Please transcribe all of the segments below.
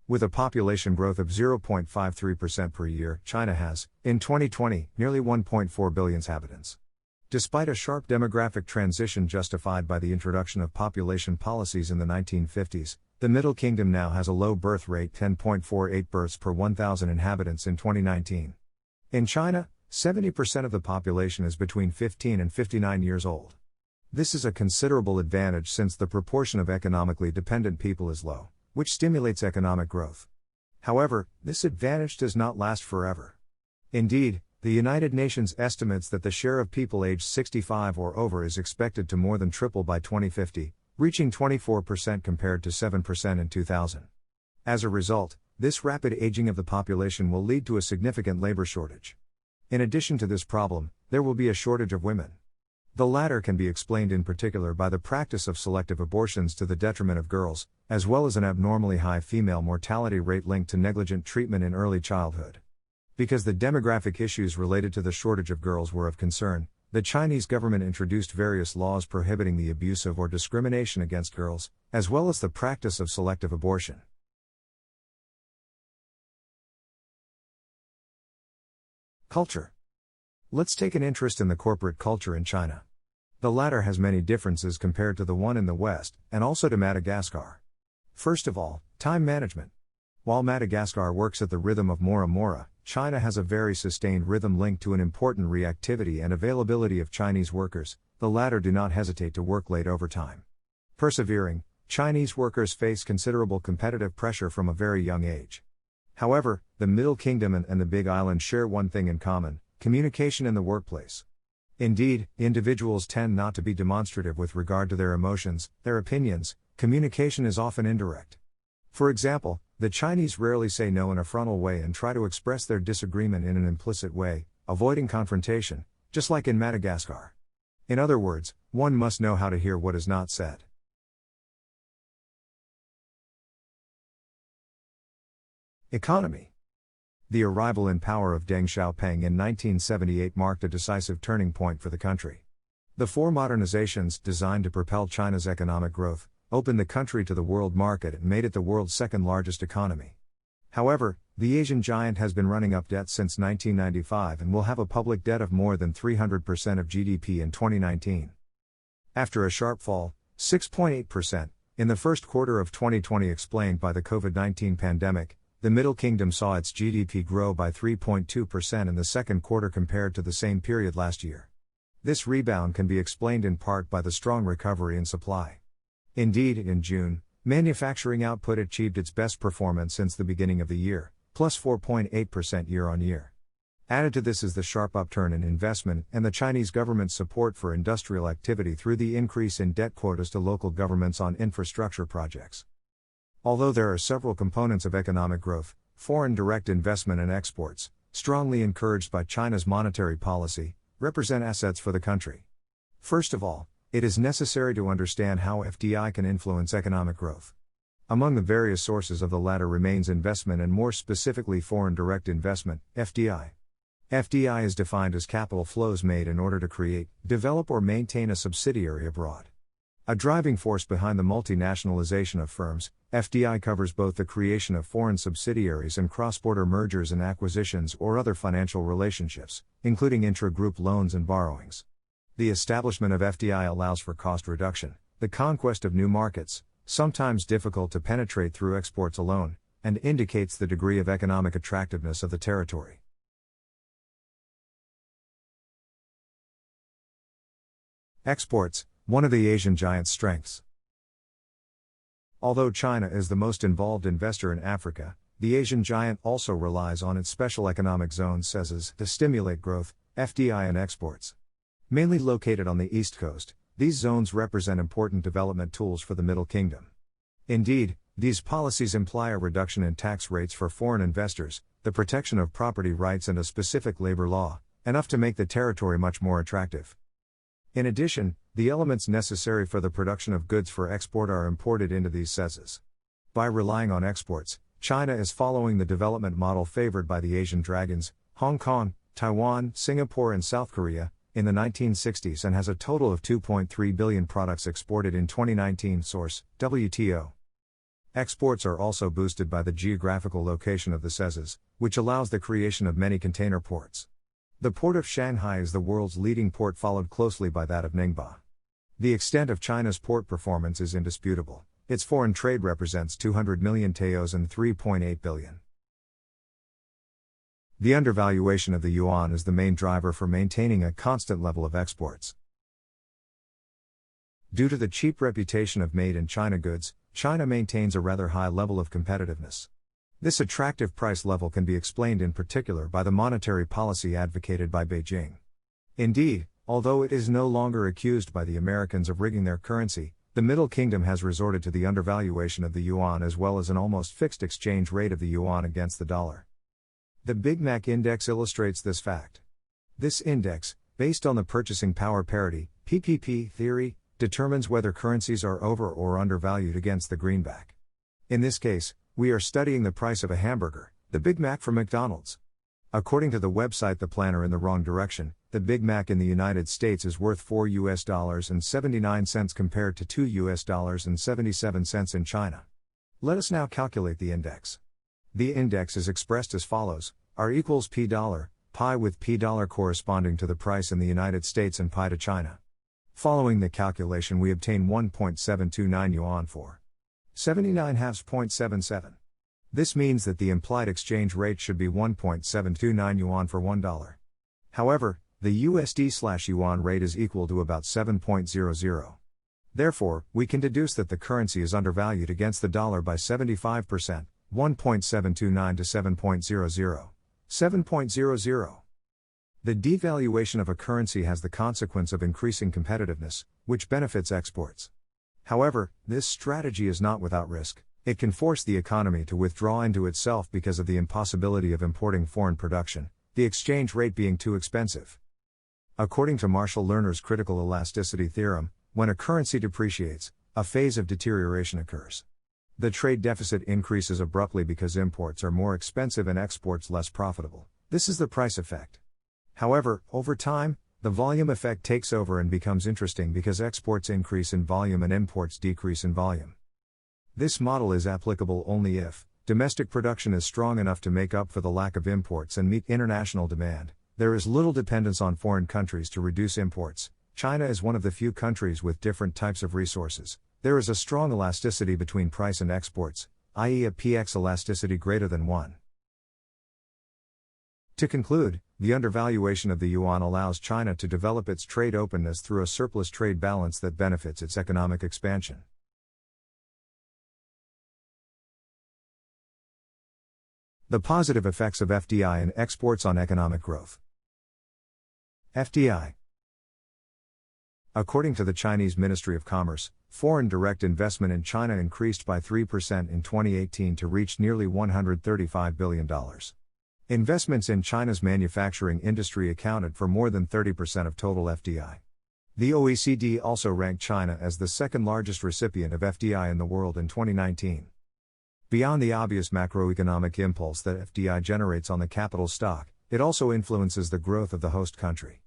With a population growth of 0.53% per year, China has, in 2020, nearly 1.4 billion inhabitants. Despite a sharp demographic transition justified by the introduction of population policies in the 1950s, the Middle Kingdom now has a low birth rate, 10.48 births per 1,000 inhabitants in 2019. In China, 70% of the population is between 15 and 59 years old. This is a considerable advantage since the proportion of economically dependent people is low, which stimulates economic growth. However, this advantage does not last forever. Indeed, the United Nations estimates that the share of people aged 65 or over is expected to more than triple by 2050, reaching 24% compared to 7% in 2000. As a result, this rapid aging of the population will lead to a significant labor shortage. In addition to this problem, there will be a shortage of women. The latter can be explained in particular by the practice of selective abortions to the detriment of girls, as well as an abnormally high female mortality rate linked to negligent treatment in early childhood. Because the demographic issues related to the shortage of girls were of concern, the Chinese government introduced various laws prohibiting the abuse of or discrimination against girls, as well as the practice of selective abortion. Culture. Let's take an interest in the corporate culture in China. The latter has many differences compared to the one in the West, and also to Madagascar. First of all, time management. While Madagascar works at the rhythm of Mora Mora, China has a very sustained rhythm linked to an important reactivity and availability of Chinese workers. The latter do not hesitate to work late overtime. Persevering, Chinese workers face considerable competitive pressure from a very young age. However, the Middle Kingdom and the Big Island share one thing in common: communication in the workplace. Indeed, individuals tend not to be demonstrative with regard to their emotions, their opinions. Communication is often indirect. For example, the Chinese rarely say no in a frontal way and try to express their disagreement in an implicit way, avoiding confrontation, just like in Madagascar. In other words, one must know how to hear what is not said. Economy. The arrival in power of Deng Xiaoping in 1978 marked a decisive turning point for the country. The four modernizations, designed to propel China's economic growth, opened the country to the world market and made it the world's second largest economy. However, the Asian giant has been running up debt since 1995 and will have a public debt of more than 300% of GDP in 2019. After a sharp fall, 6.8%, in the first quarter of 2020 explained by the COVID-19 pandemic, the Middle Kingdom saw its GDP grow by 3.2% in the second quarter compared to the same period last year. This rebound can be explained in part by the strong recovery in supply. Indeed, in June, manufacturing output achieved its best performance since the beginning of the year, plus 4.8% year-on-year. Added to this is the sharp upturn in investment and the Chinese government's support for industrial activity through the increase in debt quotas to local governments on infrastructure projects. Although there are several components of economic growth, foreign direct investment and exports, strongly encouraged by China's monetary policy, represent assets for the country. First of all, it is necessary to understand how FDI can influence economic growth. Among the various sources of the latter remains investment and more specifically foreign direct investment, FDI. FDI is defined as capital flows made in order to create, develop or maintain a subsidiary abroad. A driving force behind the multinationalization of firms, FDI covers both the creation of foreign subsidiaries and cross-border mergers and acquisitions or other financial relationships, including intra-group loans and borrowings. The establishment of FDI allows for cost reduction, the conquest of new markets, sometimes difficult to penetrate through exports alone, and indicates the degree of economic attractiveness of the territory. Exports, one of the Asian giant's strengths. Although China is the most involved investor in Africa, the Asian giant also relies on its special economic zones (SEZs) to stimulate growth, FDI and exports. Mainly located on the East Coast, these zones represent important development tools for the Middle Kingdom. Indeed, these policies imply a reduction in tax rates for foreign investors, the protection of property rights and a specific labor law, enough to make the territory much more attractive. In addition, the elements necessary for the production of goods for export are imported into these SEZs. By relying on exports, China is following the development model favored by the Asian dragons, Hong Kong, Taiwan, Singapore and South Korea, in the 1960s and has a total of 2.3 billion products exported in 2019. Source: WTO. Exports are also boosted by the geographical location of the CESs, which allows the creation of many container ports. The port of Shanghai is the world's leading port, followed closely by that of Ningbo. The extent of China's port performance is indisputable. Its foreign trade represents 200 million taels and 3.8 billion. The undervaluation of the yuan is the main driver for maintaining a constant level of exports. Due to the cheap reputation of made-in-China goods, China maintains a rather high level of competitiveness. This attractive price level can be explained in particular by the monetary policy advocated by Beijing. Indeed, although it is no longer accused by the Americans of rigging their currency, the Middle Kingdom has resorted to the undervaluation of the yuan as well as an almost fixed exchange rate of the yuan against the dollar. The Big Mac Index illustrates this fact. This index, based on the purchasing power parity (PPP) theory, determines whether currencies are over or undervalued against the greenback. In this case, we are studying the price of a hamburger, the Big Mac from McDonald's. According to the website The Planner in the Wrong Direction, the Big Mac in the United States is worth $4.79 compared to $2.77 in China. Let us now calculate the index. The index is expressed as follows: R equals P dollar, pi with P dollar corresponding to the price in the United States and pi to China. Following the calculation, we obtain 1.729 yuan for 79.77. This means that the implied exchange rate should be 1.729 yuan for $1. However, the USD/yuan rate is equal to about 7.00. Therefore, we can deduce that the currency is undervalued against the dollar by 75%, 1.729 to 7.00. 7.00. The devaluation of a currency has the consequence of increasing competitiveness, which benefits exports. However, this strategy is not without risk. It can force the economy to withdraw into itself because of the impossibility of importing foreign production, the exchange rate being too expensive. According to Marshall Lerner's critical elasticity theorem, when a currency depreciates, a phase of deterioration occurs. The trade deficit increases abruptly because imports are more expensive and exports less profitable. This is the price effect. However, over time, the volume effect takes over and becomes interesting because exports increase in volume and imports decrease in volume. This model is applicable only if domestic production is strong enough to make up for the lack of imports and meet international demand. There is little dependence on foreign countries to reduce imports. China is one of the few countries with different types of resources. There is a strong elasticity between price and exports, i.e. a px elasticity greater than 1. To conclude, the undervaluation of the yuan allows China to develop its trade openness through a surplus trade balance that benefits its economic expansion. The positive effects of FDI and exports on economic growth. FDI. According to the Chinese Ministry of Commerce, foreign direct investment in China increased by 3% in 2018 to reach nearly $135 billion. Investments in China's manufacturing industry accounted for more than 30% of total FDI. The OECD also ranked China as the second largest recipient of FDI in the world in 2019. Beyond the obvious macroeconomic impulse that FDI generates on the capital stock, it also influences the growth of the host country.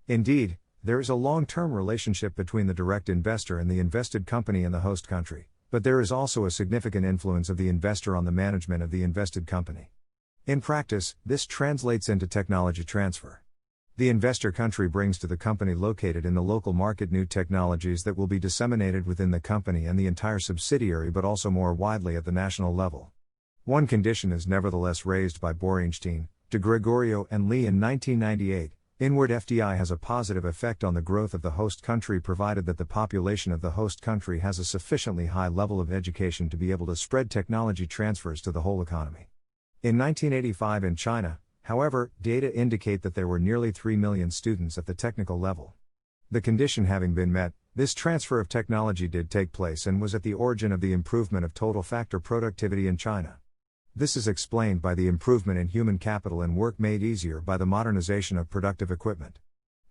Indeed, there is a long-term relationship between the direct investor and the invested company in the host country, but there is also a significant influence of the investor on the management of the invested company. In practice, this translates into technology transfer. The investor country brings to the company located in the local market new technologies that will be disseminated within the company and the entire subsidiary, but also more widely at the national level. One condition is nevertheless raised by Borenstein, De Gregorio and Lee in 1998. Inward FDI has a positive effect on the growth of the host country provided that the population of the host country has a sufficiently high level of education to be able to spread technology transfers to the whole economy. In 1985 in China, however, data indicate that there were nearly 3 million students at the technical level. The condition having been met, this transfer of technology did take place and was at the origin of the improvement of total factor productivity in China. This is explained by the improvement in human capital and work made easier by the modernization of productive equipment.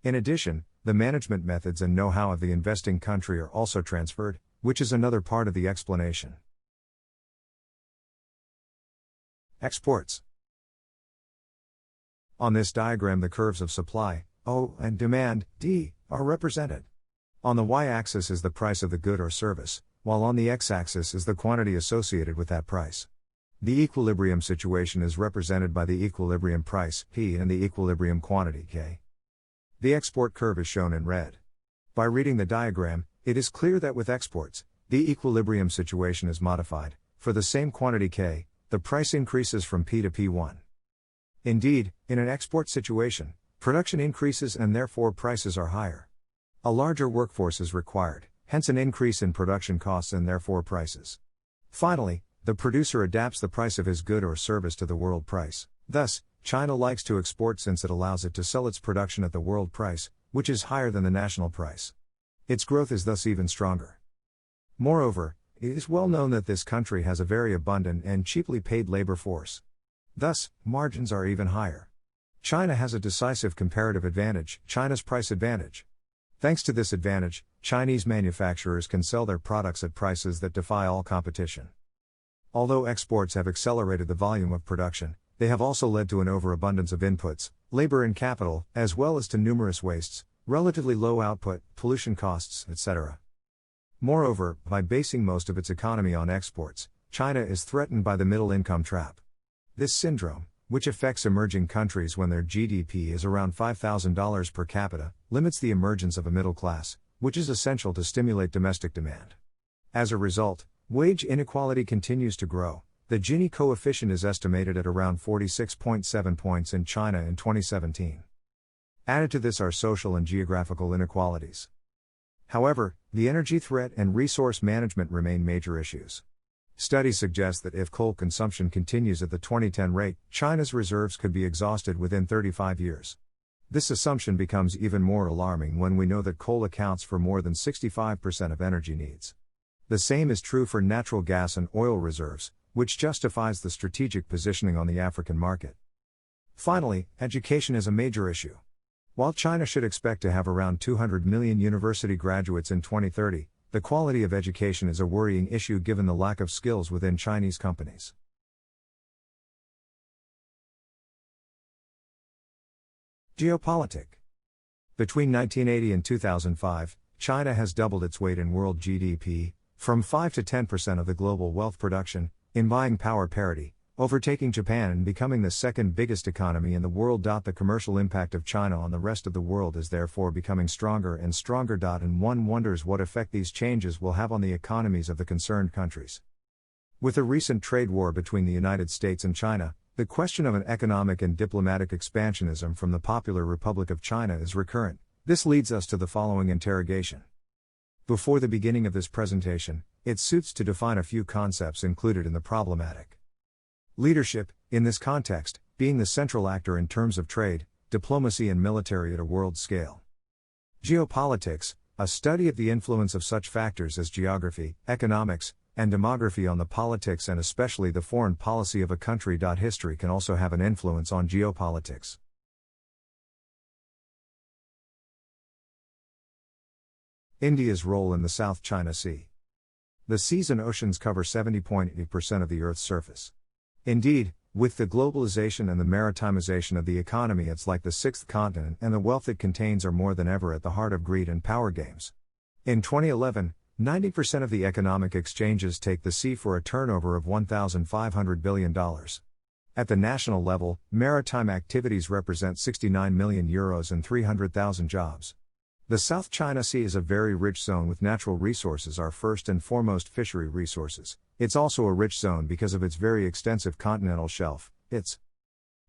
In addition, the management methods and know-how of the investing country are also transferred, which is another part of the explanation. Exports. On this diagram, the curves of supply, O, and demand, D, are represented. On the y-axis is the price of the good or service, while on the x-axis is the quantity associated with that price. The equilibrium situation is represented by the equilibrium price, P, and the equilibrium quantity, K. The export curve is shown in red. By reading the diagram, it is clear that with exports, the equilibrium situation is modified. For the same quantity K, the price increases from P to P1. Indeed, in an export situation, production increases and therefore prices are higher. A larger workforce is required, hence an increase in production costs and therefore prices. Finally, the producer adapts the price of his good or service to the world price. Thus, China likes to export since it allows it to sell its production at the world price, which is higher than the national price. Its growth is thus even stronger. Moreover, it is well known that this country has a very abundant and cheaply paid labor force. Thus, margins are even higher. China has a decisive comparative advantage, China's price advantage. Thanks to this advantage, Chinese manufacturers can sell their products at prices that defy all competition. Although exports have accelerated the volume of production, they have also led to an overabundance of inputs, labor and capital, as well as to numerous wastes, relatively low output, pollution costs, etc. Moreover, by basing most of its economy on exports, China is threatened by the middle income trap. This syndrome, which affects emerging countries when their GDP is around $5,000 per capita, limits the emergence of a middle class, which is essential to stimulate domestic demand. As a result, wage inequality continues to grow. The Gini coefficient is estimated at around 46.7 points in China in 2017. Added to this are social and geographical inequalities. However, the energy threat and resource management remain major issues. Studies suggest that if coal consumption continues at the 2010 rate, China's reserves could be exhausted within 35 years. This assumption becomes even more alarming when we know that coal accounts for more than 65% of energy needs. The same is true for natural gas and oil reserves, which justifies the strategic positioning on the African market. Finally, education is a major issue. While China should expect to have around 200 million university graduates in 2030, the quality of education is a worrying issue given the lack of skills within Chinese companies. Geopolitics. Between 1980 and 2005, China has doubled its weight in world GDP, from 5 to 10% of the global wealth production, in buying power parity, overtaking Japan and becoming the second biggest economy in the world. The commercial impact of China on the rest of the world is therefore becoming stronger and stronger. And one wonders what effect these changes will have on the economies of the concerned countries. With the recent trade war between the United States and China, the question of an economic and diplomatic expansionism from the Popular Republic of China is recurrent. This leads us to the following interrogation. Before the beginning of this presentation, it suits to define a few concepts included in the problematic. Leadership, in this context, being the central actor in terms of trade, diplomacy and military at a world scale. Geopolitics, a study of the influence of such factors as geography, economics, and demography on the politics and especially the foreign policy of a country. History can also have an influence on geopolitics. India's role in the South China Sea. The seas and oceans cover 70.8% of the Earth's surface. Indeed, with the globalization and the maritimization of the economy, it's like the sixth continent, and the wealth it contains are more than ever at the heart of greed and power games. In 2011, 90% of the economic exchanges take the sea for a turnover of $1,500 billion. At the national level, maritime activities represent 69 million euros and 300,000 jobs. The South China Sea is a very rich zone with natural resources are first and foremost fishery resources. It's also a rich zone because of its very extensive continental shelf, its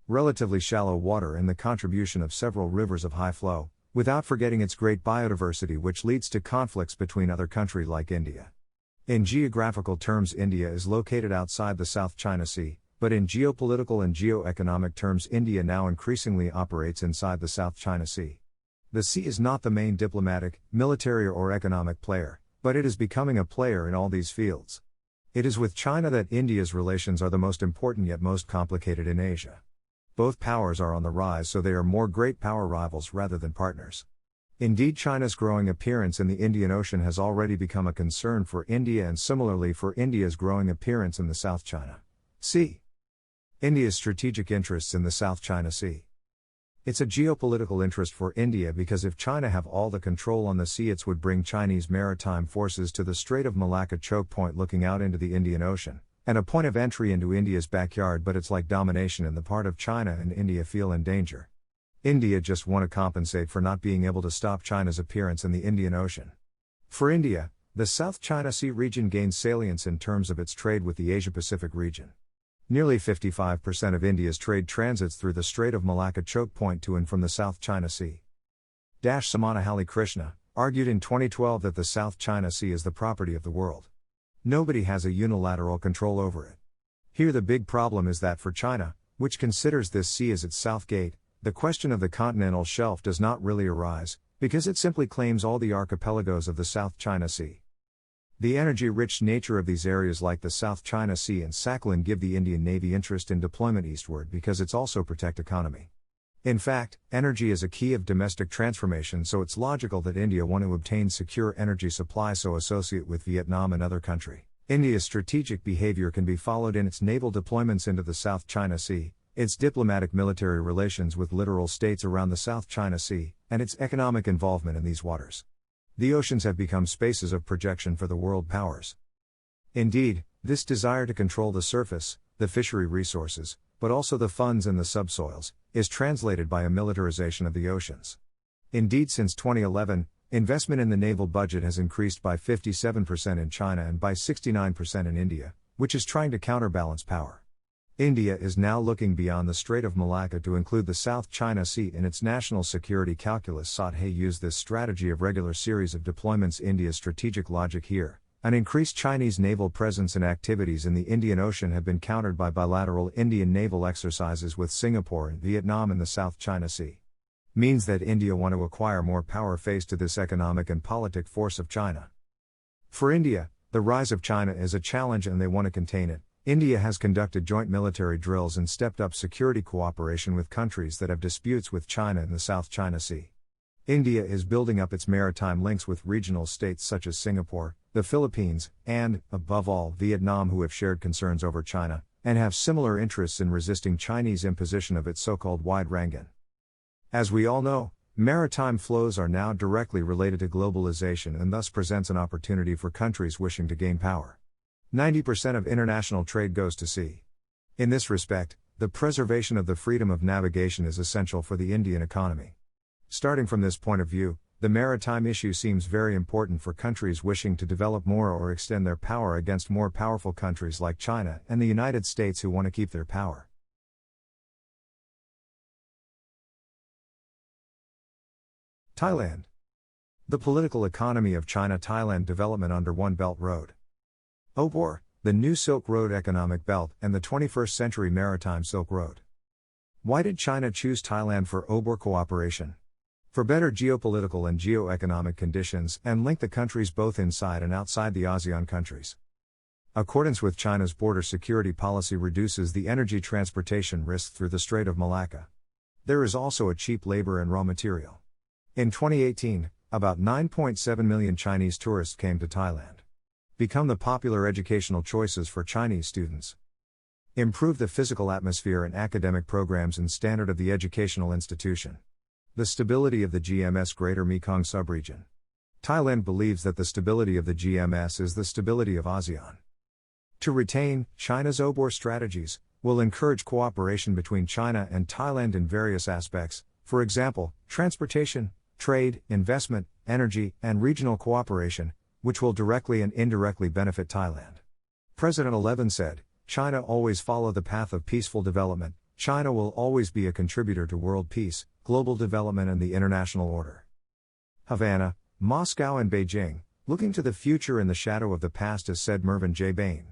relatively shallow water and the contribution of several rivers of high flow, without forgetting its great biodiversity which leads to conflicts between other countries like India. In geographical terms, India is located outside the South China Sea, but in geopolitical and geoeconomic terms, India now increasingly operates inside the South China Sea. The sea is not the main diplomatic, military or economic player, but it is becoming a player in all these fields. It is with China that India's relations are the most important yet most complicated in Asia. Both powers are on the rise, so they are more great power rivals rather than partners. Indeed, China's growing appearance in the Indian Ocean has already become a concern for India, and similarly for India's growing appearance in the South China Sea. India's strategic interests in the South China Sea. It's a geopolitical interest for India because if China have all the control on the sea, it would bring Chinese maritime forces to the Strait of Malacca choke point looking out into the Indian Ocean, and a point of entry into India's backyard, but it's like domination in the part of China and India feel in danger. India just want to compensate for not being able to stop China's appearance in the Indian Ocean. For India, the South China Sea region gains salience in terms of its trade with the Asia-Pacific region. Nearly 55% of India's trade transits through the Strait of Malacca choke point to and from the South China Sea. Samanahali Krishna argued in 2012 that the South China Sea is the property of the world. Nobody has a unilateral control over it. Here the big problem is that for China, which considers this sea as its south gate, the question of the continental shelf does not really arise, because it simply claims all the archipelagos of the South China Sea. The energy-rich nature of these areas like the South China Sea and Sakhalin give the Indian Navy interest in deployment eastward because it's also protect economy. In fact, energy is a key of domestic transformation, so it's logical that India want to obtain secure energy supply so associate with Vietnam and other country. India's strategic behavior can be followed in its naval deployments into the South China Sea, its diplomatic military relations with littoral states around the South China Sea, and its economic involvement in these waters. The oceans have become spaces of projection for the world powers. Indeed, this desire to control the surface, the fishery resources, but also the funds and the subsoils, is translated by a militarization of the oceans. Indeed, since 2011, investment in the naval budget has increased by 57% in China and by 69% in India, which is trying to counterbalance power. India is now looking beyond the Strait of Malacca to include the South China Sea in its national security calculus. Sathe used this strategy of regular series of deployments. India's strategic logic here, an increased Chinese naval presence and activities in the Indian Ocean have been countered by bilateral Indian naval exercises with Singapore and Vietnam in the South China Sea. Means that India want to acquire more power faced to this economic and politic force of China. For India, the rise of China is a challenge and they want to contain it. India has conducted joint military drills and stepped up security cooperation with countries that have disputes with China in the South China Sea. India is building up its maritime links with regional states such as Singapore, the Philippines, and, above all, Vietnam, who have shared concerns over China, and have similar interests in resisting Chinese imposition of its so-called wide rangan. As we all know, maritime flows are now directly related to globalization and thus presents an opportunity for countries wishing to gain power. 90% of international trade goes to sea. In this respect, the preservation of the freedom of navigation is essential for the Indian economy. Starting from this point of view, the maritime issue seems very important for countries wishing to develop more or extend their power against more powerful countries like China and the United States who want to keep their power. Thailand. The political economy of China-Thailand development under One Belt Road. OBOR, the New Silk Road Economic Belt and the 21st Century Maritime Silk Road. Why did China choose Thailand for OBOR cooperation? For better geopolitical and geo-economic conditions and link the countries both inside and outside the ASEAN countries. Accordance with China's border security policy reduces the energy transportation risk through the Strait of Malacca. There is also a cheap labor and raw material. In 2018, about 9.7 million Chinese tourists came to Thailand. Become the popular educational choices for Chinese students. Improve the physical atmosphere and academic programs and standard of the educational institution. The stability of the GMS Greater Mekong subregion. Thailand believes that the stability of the GMS is the stability of ASEAN. To retain China's OBOR strategies, will encourage cooperation between China and Thailand in various aspects, for example, transportation, trade, investment, energy, and regional cooperation, which will directly and indirectly benefit Thailand. President 11 said, China always follow the path of peaceful development. China will always be a contributor to world peace, global development and the international order. Havana, Moscow and Beijing, looking to the future in the shadow of the past, as said Mervyn J. Bain.